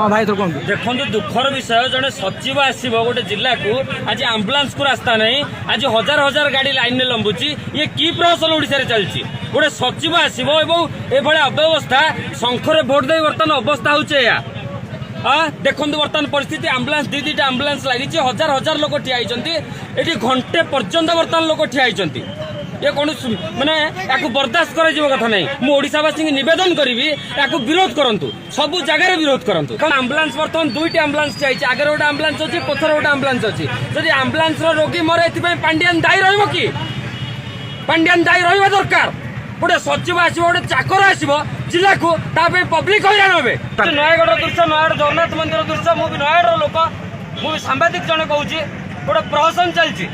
हाँ भाई तो कौन देखो दुखर विषय जड़े सचिव आसो गोटे जिला को आज आम्बुलांस को रास्ता नहीं आज हजार हजार गाड़ी लाइन में लंबुची ये की प्रहसन ओडिशा चलती गोटे सचिव आसो एभली अव्यवस्था शंखरे भोट दे बर्तमान अवस्था हो देखो बर्तमान परिस्थिति आम्बुलांस दीटा आम्बुलांस लगी हजार हजार लोक ठिया ये घंटे पर्यंत बर्तमान लोक ठिया ये कौन माने या बर्दाश्त कर कथा नहीं मुशावासी नवेदन करी या विरोध करूँ सबू जगह विरोध करूँ कारण आम्बुलांस बर्तमान दुईटी आम्बुलांस चाहिए आगे गोटे आम्बुलांस अच्छी पछर गोटे आम्बुलांस अच्छी जदि आम्बुलांस रोगी मरे ए पांडियान दायी रही कि पांडियान दायी रहा दरकार गोटे सचिव आसो गोटे चाकर आसो जिला को पब्लिक हईराण हे नयगढ़ दृश्य नयगढ़ जगन्नाथ मंदिर दृश्य मुझे नयगढ़ लोक मुझे सांबादिक जन कहूँ गोटे प्रहसन चलती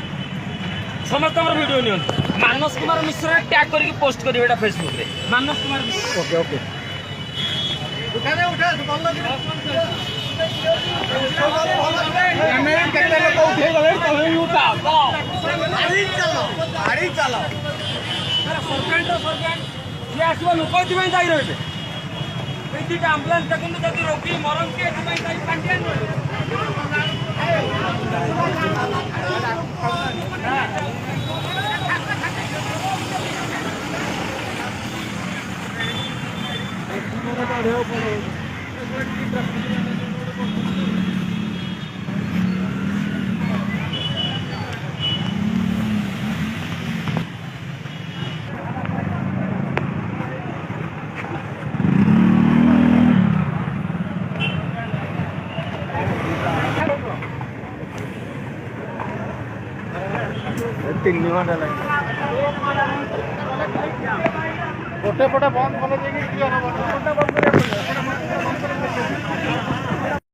समस्त वीडियो नि मानस कुमार मिश्र टैग करके पोस्ट करेंगे फेसबुक रे मानस कुमार मिश्र ओके ओके लोक दायी रही आम्बुलांस देखते जब रोगी मरन के गोटे पटे बंद